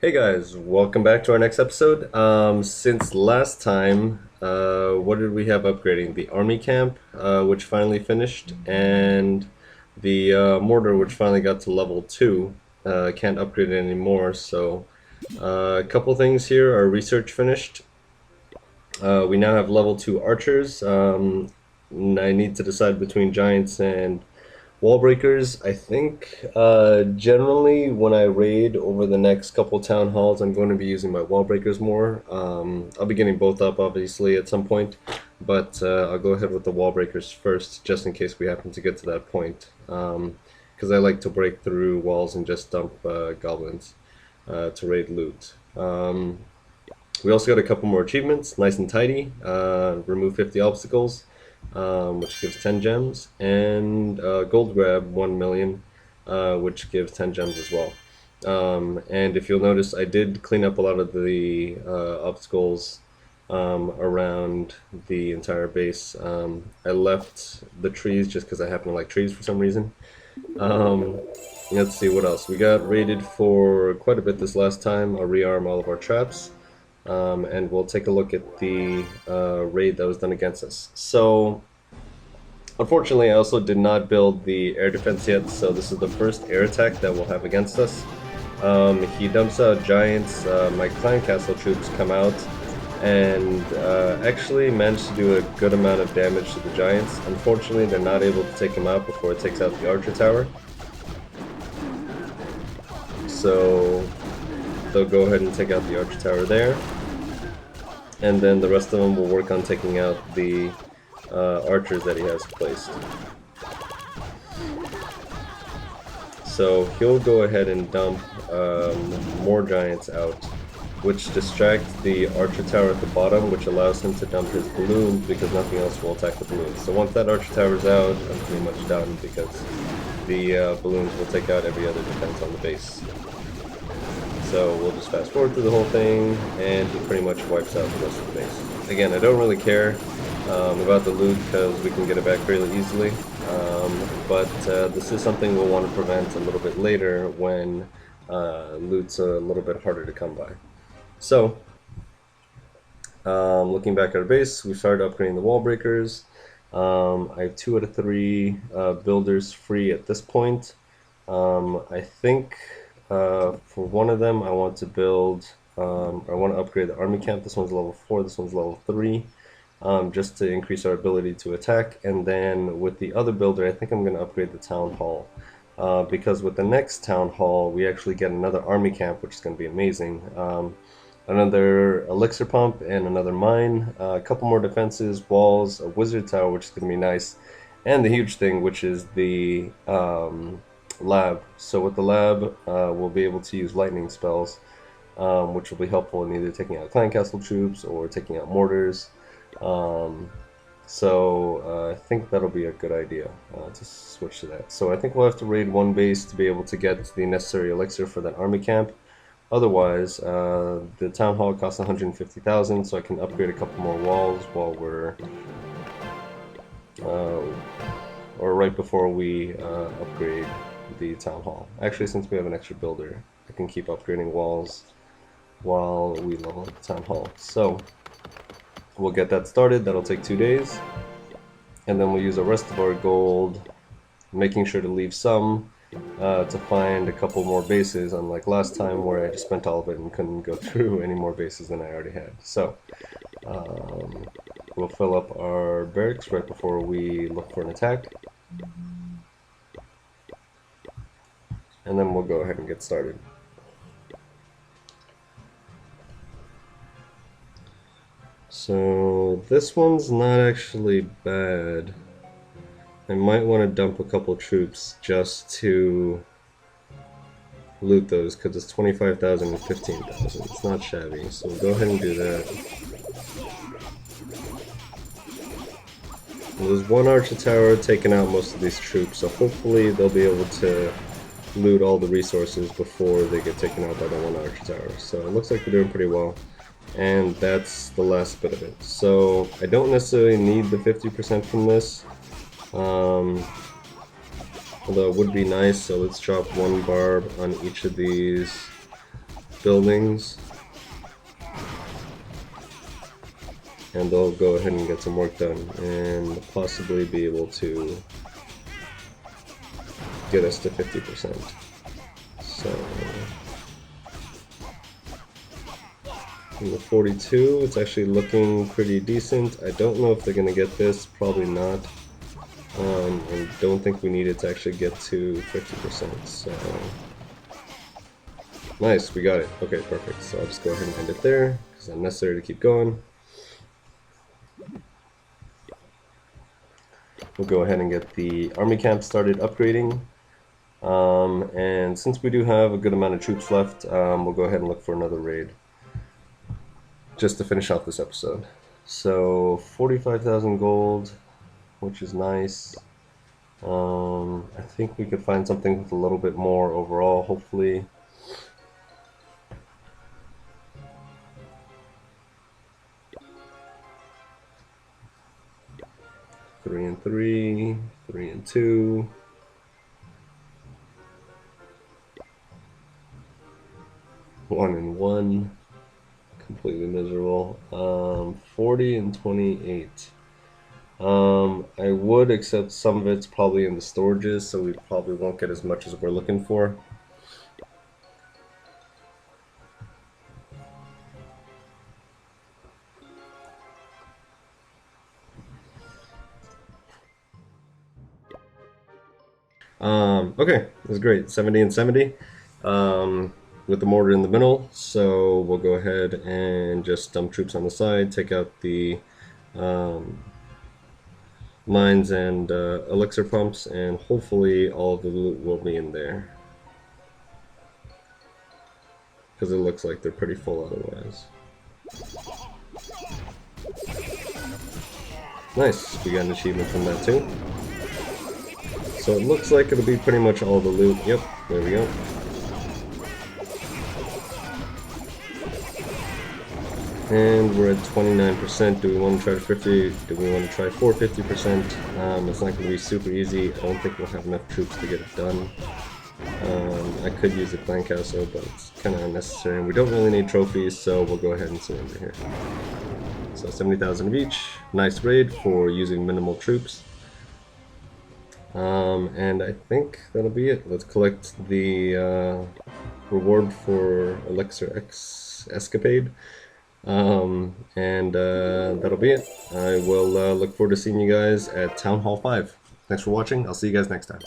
Hey guys, welcome back to our next episode. Since last time, what did we have upgrading? The army camp, which finally finished, and the mortar, which finally got to level 2. Can't upgrade it anymore, so a couple things here. Our research finished. We now have level 2 archers. I need to decide between giants and Wallbreakers. I think generally when I raid over the next couple town halls, I'm going to be using my Wallbreakers more. I'll be getting both up obviously at some point, but I'll go ahead with the Wallbreakers first, just in case we happen to get to that point. Because I like to break through walls and just dump goblins to raid loot. We also got a couple more achievements, nice and tidy. Remove 50 obstacles, which gives 10 gems, and gold grab 1 million, which gives 10 gems as well. And if you'll notice, I did clean up a lot of the obstacles around the entire base. I left the trees just because I happen to like trees for some reason. Um, let's see what else. We got raided for quite a bit this last time. I'll rearm all of our traps. And we'll take a look at the raid that was done against us. So, unfortunately, I also did not build the air defense yet, so this is the first air attack that we'll have against us. He dumps out giants. My clan castle troops come out and actually managed to do a good amount of damage to the giants. Unfortunately, they're not able to take him out before it takes out the archer tower. So they'll go ahead and take out the archer tower there. And then the rest of them will work on taking out the archers that he has placed. So he'll go ahead and dump more giants out, which distract the archer tower at the bottom, which allows him to dump his balloons because nothing else will attack the balloons. So once that archer tower is out, I'm pretty much done because the balloons will take out every other defense on the base. So we'll just fast forward through the whole thing, and he pretty much wipes out the rest of the base. Again, I don't really care about the loot because we can get it back fairly easily, but this is something we'll want to prevent a little bit later when loot's a little bit harder to come by. So, looking back at our base, we started upgrading the wall breakers. I have 2 out of 3 builders free at this point. I think for one of them, I want to build, I want to upgrade the army camp. This one's level 4, this one's level 3, just to increase our ability to attack. And then with the other builder, I think I'm going to upgrade the town hall. Because with the next town hall, we actually get another army camp, which is going to be amazing. Another elixir pump and another mine, a couple more defenses, walls, a wizard tower, which is going to be nice, and the huge thing, which is the lab. So with the lab, we'll be able to use lightning spells, which will be helpful in either taking out clan castle troops or taking out mortars. I think that'll be a good idea to switch to that. So I think we'll have to raid one base to be able to get the necessary elixir for that army camp. Otherwise, the town hall costs 150,000, so I can upgrade a couple more walls while we're, or right before we upgrade the town hall. Actually, since we have an extra builder, I can keep upgrading walls while we level up the town hall. So we'll get that started. That'll take 2 days, and then we'll use the rest of our gold, making sure to leave some to find a couple more bases, unlike last time where I just spent all of it and couldn't go through any more bases than I already had. So we'll fill up our barracks right before we look for an attack, and then we'll go ahead and get started. So this one's not actually bad. I might want to dump a couple troops just to loot those because it's 25,000 and 15,000. It's not shabby, so we'll go ahead and do that. There's one archer tower taking out most of these troops, so hopefully they'll be able to loot all the resources before they get taken out by the one archer tower. So it looks like we're doing pretty well. And that's the last bit of it. So I don't necessarily need the 50% from this. Although it would be nice, so let's drop one barb on each of these buildings, and they'll go ahead and get some work done and possibly be able to get us to 50%. So in the 42, it's actually looking pretty decent. I don't know if they're going to get this, probably not. I don't think we need it to actually get to 50%, so nice, we got it. Okay, perfect. So I'll just go ahead and end it there, because it's unnecessary to keep going. We'll go ahead and get the army camp started upgrading. And since we do have a good amount of troops left, we'll go ahead and look for another raid, just to finish off this episode. So 45,000 gold, which is nice. I think we could find something with a little bit more overall, hopefully. Three and three, 3 and 2. One and 1. Completely miserable. 40 and 28. I would accept some of it's probably in the storages, so we probably won't get as much as we're looking for. Okay, that's great. 70 and 70. With the mortar in the middle, so we'll go ahead and just dump troops on the side, take out the mines and elixir pumps, and hopefully all of the loot will be in there, because it looks like they're pretty full otherwise. Nice, we got an achievement from that too. So it looks like it'll be pretty much all the loot. Yep, there we go. And we're at 29%. Do we want to try to 50? Do we want to try for 50%? It's not going to be super easy. I don't think we'll have enough troops to get it done. I could use the clan castle, but it's kind of unnecessary. And we don't really need trophies, so we'll go ahead and surrender here. So 70,000 of each. Nice raid for using minimal troops. And I think that'll be it. Let's collect the reward for Elixir X Escapade. That'll be it. I will look forward to seeing you guys at Town Hall 5. Thanks for watching. I'll see you guys next time.